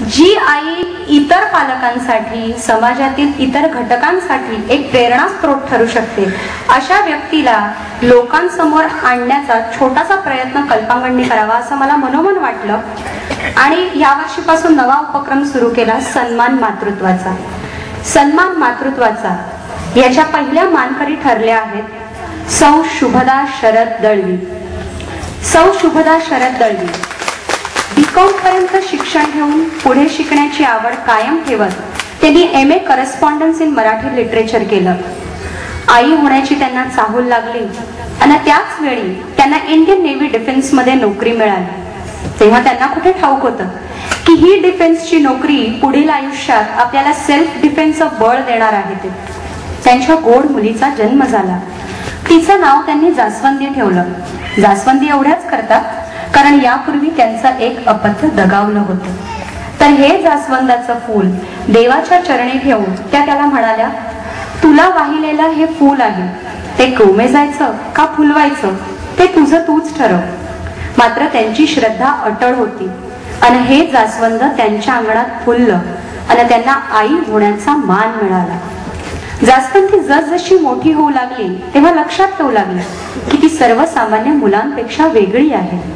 जी आई इतर पालकांसाठी, समाजातील इतर घटकांसाठी एक प्रेरणास्त्रोत ठरू शकते, अशा व्यक्तीला लोकांसमोर आणण्याचा छोटासा प्रयत्न कल्पांगणनी करावा असं मला मनोमन वाटलं आणि या वर्षीपासून नवा उपक्रम सुरू केला, सन्मान मातृत्वाचा. सन्मान मातृत्वाचा याच्या पहिल्या मानकरी ठरल्या आहेत सौ शुभदा शरद दळवी. सौ शुभदा शरद दळवी बीकॉम पर्यंत शिक्षण घेऊन पुढे शिकण्याची आवड कायम ठेवत त्यांनी MA correspondence in Marathi literature केलं. आई होण्याची त्यांना चाहूल लागली आणि त्याच वेळी त्यांना इंडियन नेव्ही डिफेन्स मध्ये नोकरी मिळाली. तेव्हा त्यांना कुठे ठाऊक होतं की ही डिफेन्सची नोकरी पुढील आयुष्यात आपल्याला सेल्फ डिफेन्सचं बळ देणार आहे. ते त्यांच्या गोड मुलीचा जन्म झाला. तिचं नाव त्यांनी जास्वंदी ठेवलं. जास्वंदी एवढ्याच करतात कारण यापूर्वी त्यांचं एक अपत्य दगावलं होतं. तर हे जास्वंदाचं फूल देवाच्या चरणी ठेवून त्या त्याला म्हणाल्या, तुला वाहिलेलं हे फूल आहे, ते कोमेजायचं का फुलवायचं ते तुझं तूच ठरव. मात्र त्यांची श्रद्धा अटळ होती आणि हे जास्वंद त्यांच्या अंगणात फुललं आणि त्यांना आई होण्याचा मान मिळाला. जास्वंदी जसजशी मोठी होऊ लागली तेव्हा लक्षात येऊ लागली की ती सर्वसामान्य मुलांपेक्षा वेगळी आहे.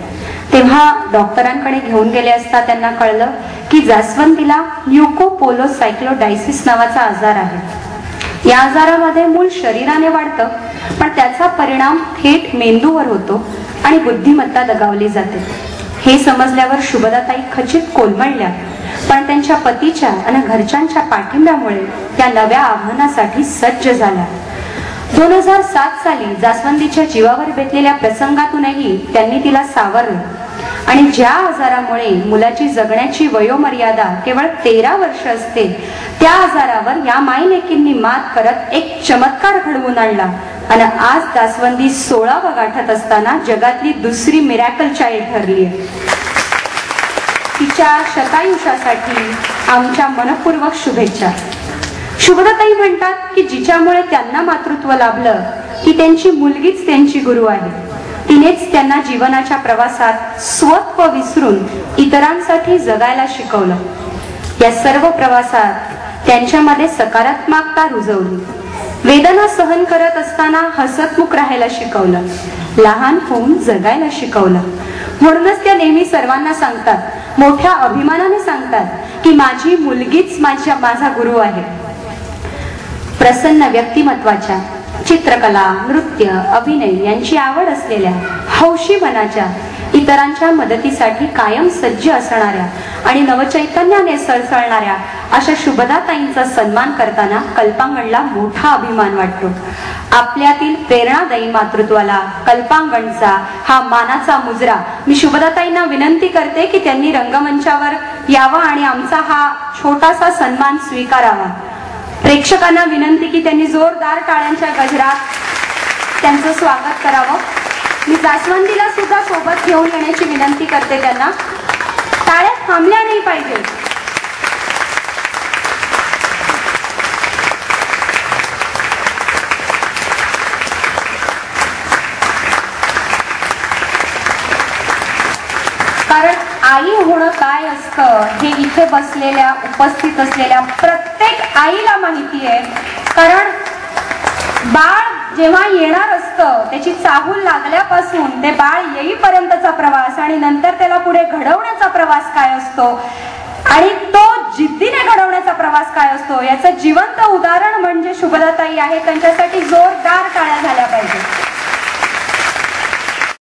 तेव्हा डॉक्टरांकडे घेऊन गेले असता त्यांना कळलं की जास्वंदीला ल्युकोपोलोसायक्लोडायसिस नावाचा आजार आहे. या आजारामध्ये मूल शरीराने वाढतं पण त्याचा परिणाम थेट मेंदूवर होतो आणि बुद्धिमत्ता दगावली जाते. हे समजल्यावर शुभदाताई खचित कोलमडल्या, पण त्यांच्या पतीच्या आणि घरच्यांच्या पाठिंब्यामुळे त्या नव्या आव्हानासाठी सज्ज झाल्या. 2007 साली जास्वंदीच्या जीवावर बेतलेल्या प्रसंगातूनही त्यांनी तिला सावरलं आणि ज्या आजारामुळे मुलाची जगण्याची वयोमर्यादा केवळ 13 वर्ष असते, त्या आजारावर या मायलेकींनी मात करत एक चमत्कार घडवून आणला आणि आज जास्वंदी 16वा गाठत असताना जगातली दुसरी मिरॅकल चाइल्ड ठरली आहे. तिच्या शतायुषासाठी आमच्या मनपूर्वक शुभेच्छा. शुभदाताई म्हणतात की जिच्यामुळे त्यांना मातृत्व लाभलं ती त्यांची मुलगीच त्यांची गुरु आहे. तिनेच त्यांना जीवनाच्या प्रवासात स्वत्व विसरून इतरांसाठी जगायला शिकवलं. या सर्व प्रवासात त्यांच्यामध्ये सकारात्मकता रुजवली. वेदना सहन करत असताना हसतमुख राहायला शिकवलं. लहान होऊन जगायला शिकवलं. म्हणूनच त्या नेहमी सर्वांना सांगतात, मोठ्या अभिमानाने सांगतात की माझी मुलगीच माझा गुरु आहे. प्रसन्न व्यक्तिमत्वाच्या, चित्रकला, नृत्य, अभिनय यांची आवड असलेल्या, हौशी मनाच्या, इतरांच्या मदतीसाठी कायम सज्ज असणाऱ्या आणि नवचैतन्याने सळसळणाऱ्या अशा शुभदाताईंचा सन्मान करताना कल्पांगणला मोठा अभिमान वाटतो. आपल्यातील प्रेरणादायी मातृत्वाला कल्पांगणचा हा मानाचा मुजरा मी शुभदाताईंना विनंती करते की त्यांनी रंगमंचावर यावं आणि आमचा हा छोटासा सन्मान स्वीकारावा. प्रेक्षकांना विनंती की त्यांनी जोरदार टाळ्यांच्या गजरात त्यांचं स्वागत करावं. मी जास्वंदीला सुद्धा सोबत घेऊन येण्याची विनंती करते त्यांना. टाळ्या थांबल्या नाही पाहिजे. कारण आई होणं काय असतं हे इथे बसलेल्या, उपस्थित असलेल्या प्रत्येक आईला माहिती आहे. कारण बाळ जेव्हा येणार असतं त्याची चाहूल लागल्यापासून ते बाळ येईपर्यंतचा प्रवास आणि नंतर त्याला पुढे घडवण्याचा प्रवास काय असतो आणि तो जिद्दीने घडवण्याचा प्रवास काय असतो याचं जिवंत उदाहरण म्हणजे शुभदाताई आहे. त्यांच्यासाठी जोरदार टाळ्या झाल्या पाहिजे.